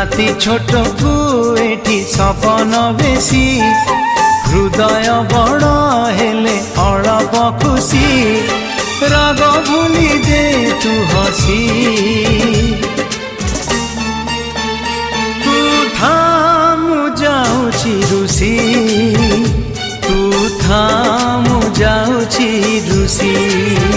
राति छोट को एठी सपन बेसी हृदय बड़ हेले अळप खुशी राग भूली दे तू हसी तू थामु जाउछि रुसी तू थामु जाउछि रुसी।